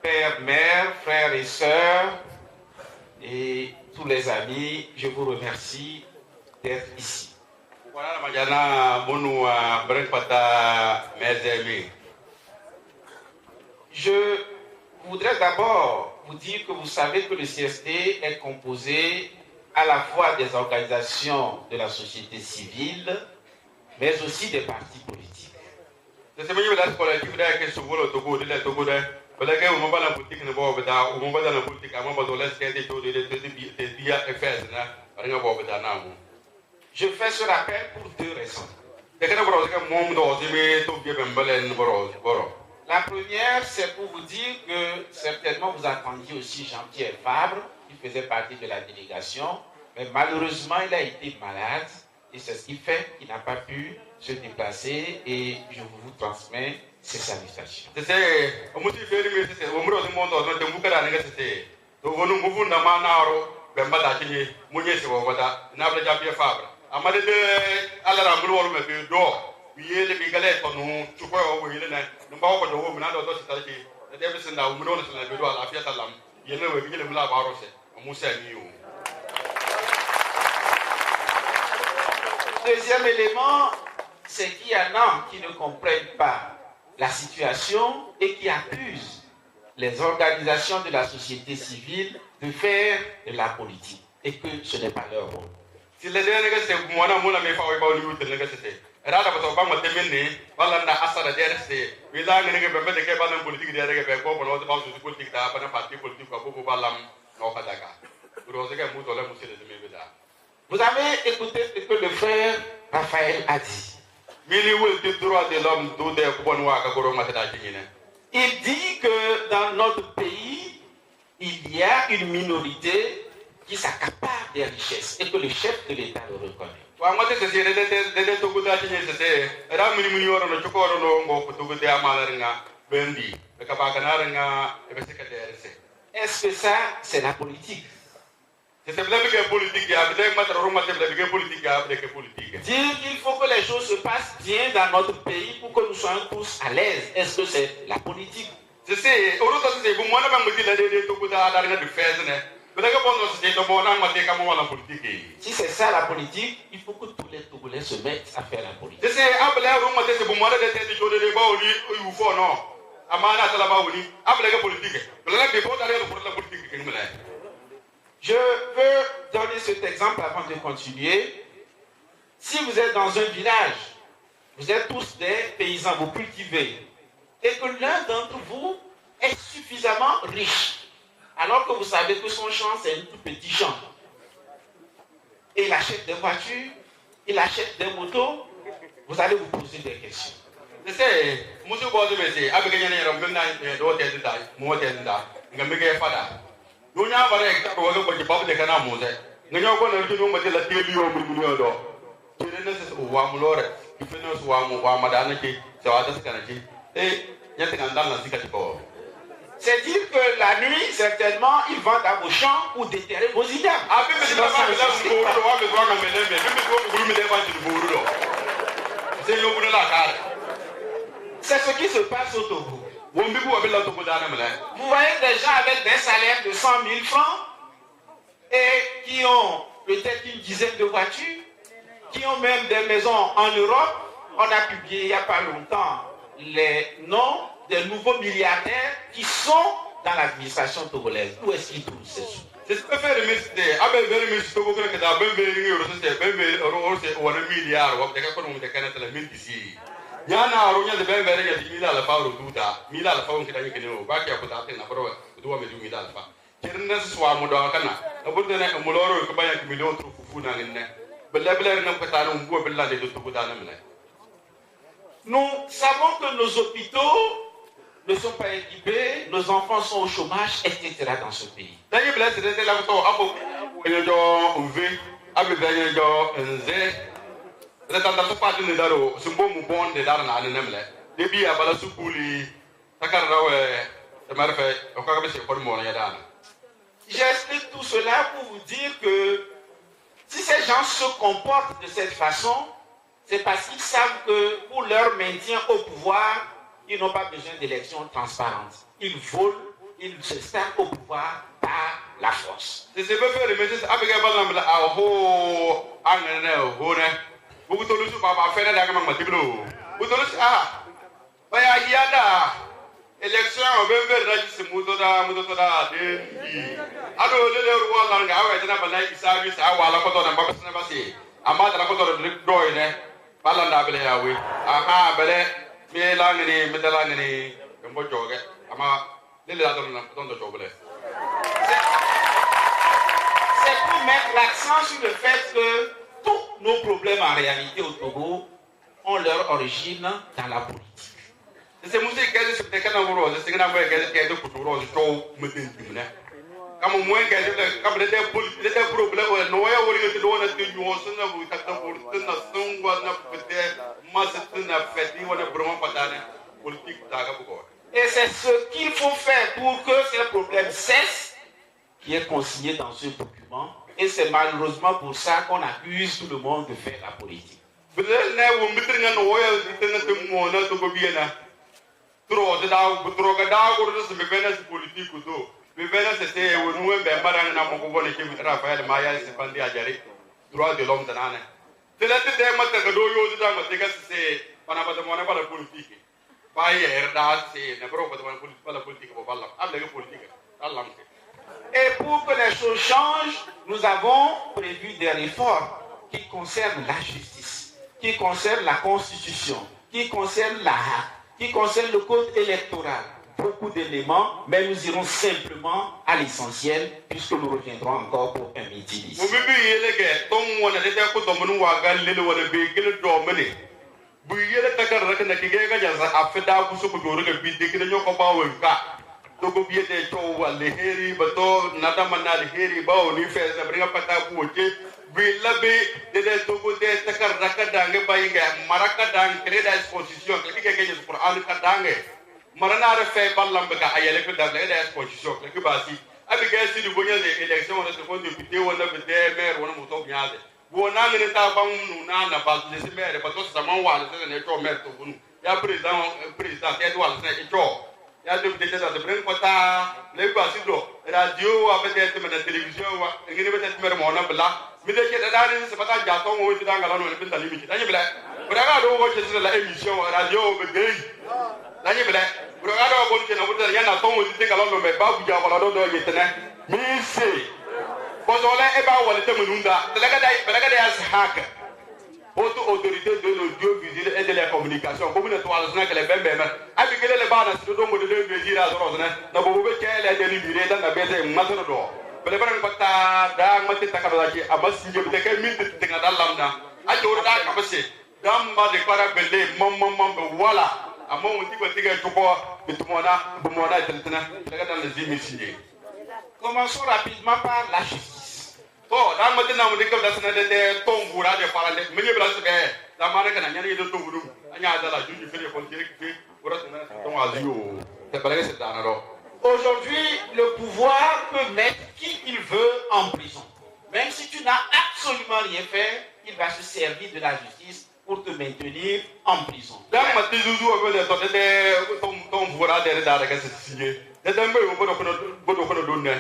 Père, mère, frères et sœurs, et tous les amis, je vous remercie d'être ici. Je voudrais d'abord vous dire que vous savez que le CSD est composé à la fois des organisations de la société civile, mais aussi des partis politiques. Je fais ce rappel pour deux raisons. La première, c'est pour vous dire que certainement vous attendiez aussi Jean-Pierre Fabre, qui faisait partie de la délégation, mais malheureusement il a été malade et c'est ce qui fait qu'il n'a pas pu se déplacer et je vous transmets ses salutations. Deuxième élément, c'est qu'il y en a qui ne comprennent pas la situation et qui accusent les organisations de la société civile de faire de la politique et que ce n'est pas leur rôle. Vous avez écouté ce que le frère Raphaël a dit. Il dit que dans notre pays, il y a une minorité qui s'accapare des richesses et que le chef de l'État le reconnaît. Est-ce que ça, c'est la politique? Dire qu'il faut que les choses se passent bien dans notre pays pour que nous soyons tous à l'aise. Est-ce que c'est la politique? Si c'est ça la politique, il faut que tous les Togolais se mettent à faire la politique. Je veux donner cet exemple avant de continuer. Si vous êtes dans un village, vous êtes tous des paysans, vous cultivez, et que l'un d'entre vous est suffisamment riche, alors que vous savez que son champ, c'est un tout petit champ. Et il achète des voitures, il achète des motos, vous allez vous poser des questions. C'est dire que la nuit, certainement, ils vendent à vos champs pour déterrer vos idées. C'est ce qui se passe au Togo. Vous voyez des gens avec des salaires de 100 000 francs et qui ont peut-être une dizaine de voitures, qui ont même des maisons en Europe. On a publié il n'y a pas longtemps les noms des nouveaux milliardaires qui sont dans l'administration togolaise. Où est-ce qu'ils trouvent ces sous? C'est ce que fait le ministre. Nous savons que nos hôpitaux ne sont pas équipés, nos enfants sont au chômage, etc. dans ce pays. J'explique tout cela pour vous dire que si ces gens se comportent de cette façon, c'est parce qu'ils savent que pour leur maintien au pouvoir, ils n'ont pas besoin d'élections transparentes. Ils volent il se stagne au pouvoir par la force. C'est ce que fait le métis avec un ballon à haut angane hone. Vous te le pas faire la gamme matiblo. Vous te le ah. Baya yada. Élection au même registre mutoda de. Ado le roi langa awa tena bana isabi sa wala ko to na ba sna basi. Amata la ko to de doy ne. Balanda bele yawe. Aha bele me langani medalangani mbo joge. Ama le la don do jobele. C'est pour mettre l'accent sur le fait que tous nos problèmes en réalité au Togo ont leur origine dans la politique. C'est musique que je te canne rose, c'est que na moi que de couture rose to metin dimna. Comme moi que comme les problèmes no ya wori que do na te ñu so na bu ta pour na son wa na peut-être mas na feti wona vraiment patane politique ta ga bu. Et c'est ce qu'il faut faire pour que ces problèmes cessent, qui est consigné dans ce document. Et c'est malheureusement pour ça qu'on accuse tout le monde de faire la politique. Et pour que les choses changent, nous avons prévu des réformes qui concernent la justice, qui concernent la constitution, qui concernent la HAC, qui concernent le code électoral. Beaucoup d'éléments, mais nous irons simplement à l'essentiel puisque nous reviendrons encore pour un meeting ici. Togo biete cho wale heri bato nada manal heri ba oni fe sabringa pata buoche bilabe de togo de takar rakadange bayinga marakadan kreda exposition ke ke pour al kadange marana re fe ballam ga ayele ko da exposition ke basi abi ga si du bonya de election on se fond député wona be de maire wona moto nyaade wona ne ta bang nu na na ba de maire bato saman wala se ne to maire to bunu ya président Edouard se cho ya député de prendre kota le basido radio avec des télévision wa ngini peut-être mer mona bla mi de ke da ni se pata ja to wo ti da ngala no le pinta limiti dani bla braga do wo ke la émission radio be dey dani bla braga do ko ke na wo ya na to wo ti ngala no me ba bu ja wala do yetene mi se ko zo le e ba wala te mununda daga da ya haka auto autorité de l'audiovisuel et de la communication comme une toile que les bébés avec les bandes sur le mode de l'audiovisuel à Rosne na bobo ke la délibéré dans la bête matoro do bele baran pata da mate takara ki amasi je de ke min de ngada lamda a jor da ka bese damba de para bele mom wala amon on tigo tiga tuko bitumona bumona tentena daga dans les émissions. Commençons rapidement par la justice. Oh, dan mate na mudika da sana de tongura de parande menye bla se ke da mane kana nyane de tonguru anya da la juju fere ko tire ki ora sana ton azio te balage c'est danaro. Aujourd'hui, le pouvoir peut mettre qui il veut en prison. Même si tu n'as absolument rien fait, il va se servir de la justice pour te maintenir en prison. Dan mate zuzu o de to de tongura de da ga se sigé de dambe o bodo kono donne.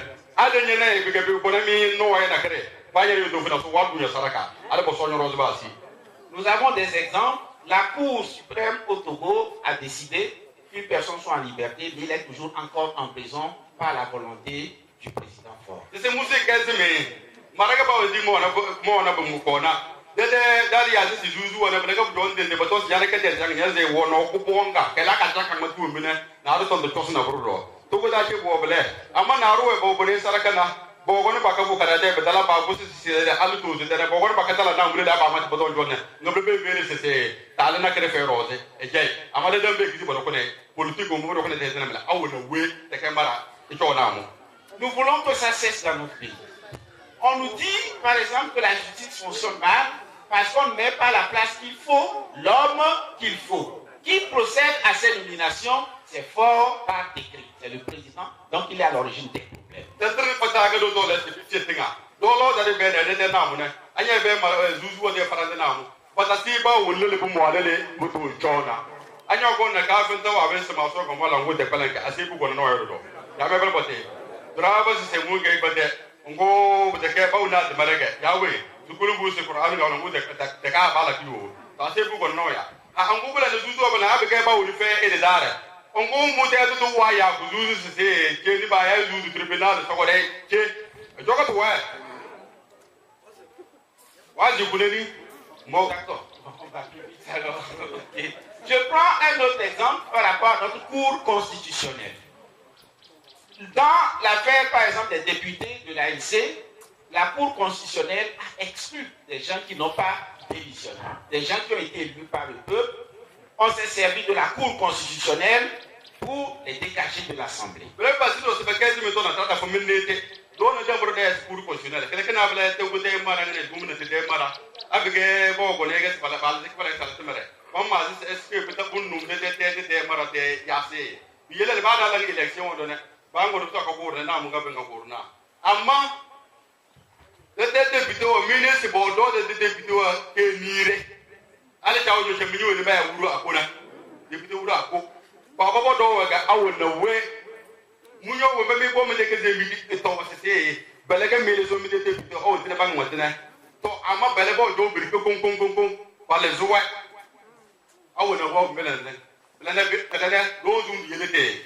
Nous avons des exemples. La Cour suprême au Togo a décidé qu'une personne soit en liberté, mais il est toujours encore en prison par la volonté du président Faure. Togo da ke bobele amma na ruwe bobele sarakana bogon ba ka bukara de bedala ba bu si de alu to de bogon ba ka tala na ngule da ba ma bodon jonne ngobe be vere se tala na kere fe rose e jey amma de dambe kiti bodo ko ne politique mo bodo ko ne de na awu na we de ke mara e to na mo. Nous voulons que ça cesse dans notre pays. On nous dit par exemple que la justice fonctionne mal parce qu'on ne met pas à la place qu'il faut l'homme qu'il faut. Qui procède à ces nominations? C'est Faure par décret. C'est le président, donc il est à l'origine des problèmes. me bel bote draba se mu ge bote ngo de ke ba una de marege ya we zukulu bu se qur'an ga ngo de ka bala kiwo ta se bu gon no ya ngo bela de zuzo bela be ke ba uri fe e de dare ngo mu de to wa ya bu zuzo se ke ni ba ya zuzo tribunal so ko de ke joga to wa je prends un autre exemple par rapport à notre cour constitutionnelle. Dans l'affaire, par exemple, des députés de l'ANC, la cour constitutionnelle a exclu des gens qui n'ont pas démissionné, des gens qui ont été élus par le peuple. On s'est servi de la cour constitutionnelle pour les dégager de l'Assemblée. Don't jump there, school constitutional. Can I have let the good day, Mara, and woman at the day, Mara? I began more Negas for the Baltic. One must escape with the Bunum, the Mara de Yase. The yellow Bada election on it. Bango to talk about the Nam Gavin of Gorna. Amma let that deputy or municipal daughter the deputy came near it. I let out the menu in the bear Ura, deputy Ura. Papa Doga, I would know where. Munyo wo be me bo me de ke de bi to wo se bele ke me le so me de de o de ba ngwa tena to ama bele bo do bi ko kon pa le zo wa awo na wo me le na bi ka da do zu ndi le te.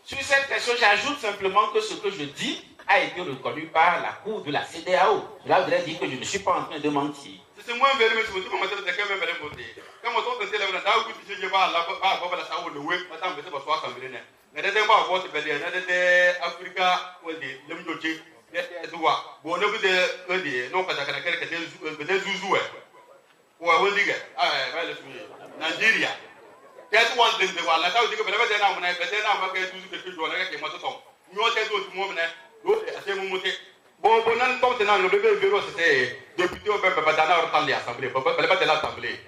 Sur cette question, j'ajoute simplement que ce que je dis a été reconnu par la cour de la CEDEAO. Là, vous allez dire que je ne suis pas en train de mentir. C'est moi qui vais vous dire comment ça se fait même voter. Quand on entend c'est là dans où tu sais pas là pas la ça ou le web attends mais c'est pas soit assemblée né. Mais des fois vote belé des Africa ou des le mdochi des doa. Bon ne vous de non pas ça que des zouzou ou à Wendiga ah va le Nigeria. Qu'est-ce qu'on dit de voilà ça vous dit que peut-être là on a peut-être là on va que zouzou que tu dois là que moi ça tombe. Nous on t'a d'autres mots mais l'autre c'est mon moté. Bon nan tombe dans le bébé vélo c'est député au peuple dans l'assemblée assemblée pas de l'assemblée.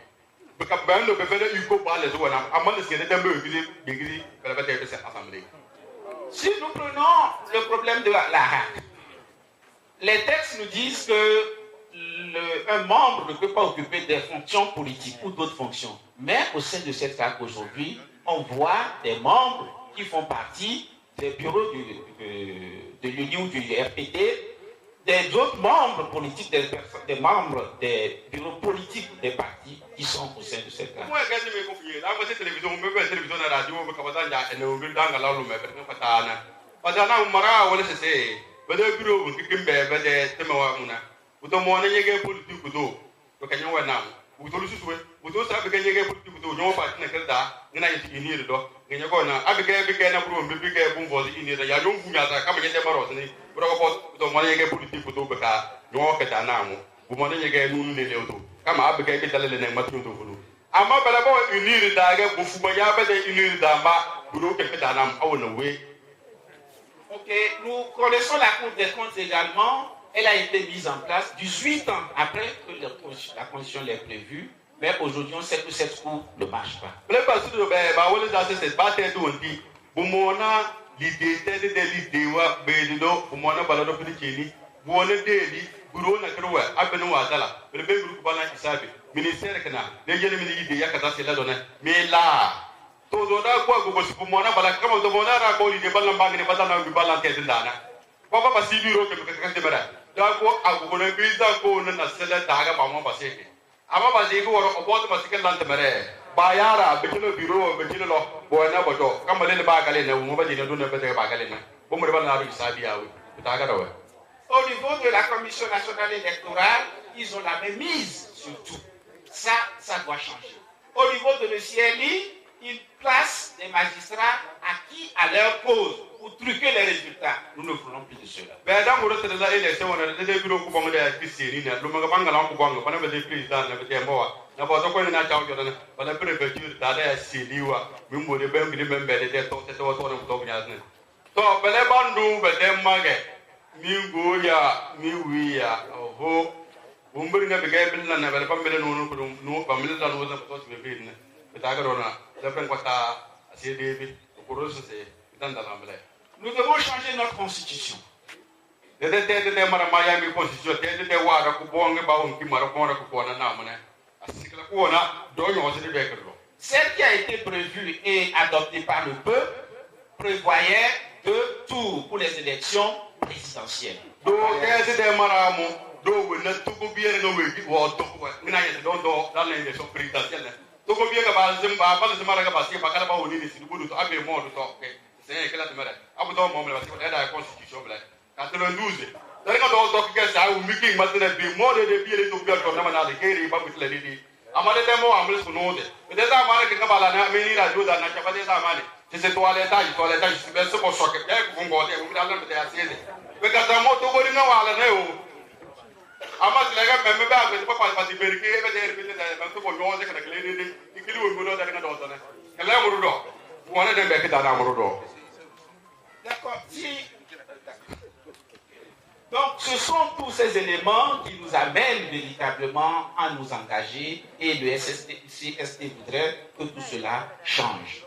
Parce que ben le bébé il faut pas les jouer à moins de ce qu'il est un peu d'église pour la de cette assemblée. Si nous prenons le problème de la HAC, les textes nous disent que un membre ne peut pas occuper des fonctions politiques ou d'autres fonctions. Mais au sein de cette HAC aujourd'hui, on voit des membres qui font partie des bureaux de l'Union du RPT, des autres membres politiques, des membres des bureaux politiques des partis qui sont au sein de cette classe. Moi, je suis confié. Là, c'est télévision, télévision, la radio, je suis dans la langue, parce que là, on m'a dit que c'est le bureau qui est témoin. Vous demandez que politique, vous avez un nom. Vous avez un politique, vous avez un candidat, vous avez un candidat. Ngene ko na abike bike na bro mbike bu mbozi ini da ya yo ngunya ta kama nyete maro ni bro ko to mo yege politique to beka no ke ta na mu bu mo yege nu le le to kama abike ke dalele na matu to fulu amma bala bo unir da ga bu fu mo ya ba de unir da ba bro ke ta na mu awona we. OK, nous connaissons la Cour des comptes également. Elle a été mise en place 18 ans après que la constitution l'ait prévue. Mais aujourd'hui, on sait que cette cour ne marche pas. Le passé de Baola dans cette bataille de dit, Boumona, l'idée de l'idée, Bédido, Boumona, Balado Pichini, Bouna Deli, Burona Croix, Abeno Azala, le bébé Bana Isabi, ministère Kana, les Yéménides, Yakata, c'est la donnée. Mais là, Tododa, quoi, Boumona, Balakama, de Bonara, Boli, de Balambang, et Badana, du Balanté de Dana. Papa, si bureau que le Caméra. D'accord, à Bouna Pisa, Bouna, Sella, Daga, Pama, Paseke. Ama ba de ko o bo ma sikel lan temere ba yara be kilo biro be kilo lo bo na bo do kam le ba gale na mo ba de do na be ba gale na bo mo ba na bi sabi ya wi ta ga do. Au niveau de la Commission nationale électorale, ils ont la même mise sur tout. Ça doit changer. Au niveau de le CLI, ils placent des magistrats acquis à leur cause pour truquer les résultats. Nous ne voulons plus de cela. Ben dans le de la élection, on a des bureaux qui vont aller à Christine, le Mangabanga, on a des présidents, on a des mois. On a pas de nature, on a préfecture d'aller à Siliwa, Mumbo de Bembi, même des taux, c'est au tour de Tobiasne. So, Belebandu, Bedemage, Mingoya, Miwia, Ho, Umbringa began and never come no familiar than was supposed to be written. But Agarona, the Penquata, Sia David, Kurosa, Dandalambre. Nous devons changer notre constitution. Celle qui a été prévue et adoptée par le peuple prévoyait de tours pour les élections présidentielles. Do kesi de maramu do wena tuko biere no wegi wo to ngina yete do dans les élections présidentielles. Tuko biere ba zimba ba zimba ga ba si ba kala ba woni ni si budu to abe mo do to c'est que la temera abu do mo ba si da la constitution bla 92 dari nga do to ke sa u miki matene bi mo de biere to biere to na na de keri ba bitle di amade demo amle sunode de da mare ke ngabala na meni ra do da na cha ba de sa mane c'est toilette je be so ko so ke ko ngode u da na de asiene bekata moto ko ringa wala ne o ama tilega meme ba ko pa pa ti berke e be der bite da ba ko no de kana kle de ikili wo ngodo da nga do to ne kala mo do wona de be ke da na mo do. D'accord. Donc, ce sont tous ces éléments qui nous amènent véritablement à nous engager et le CST voudrait que tout cela change.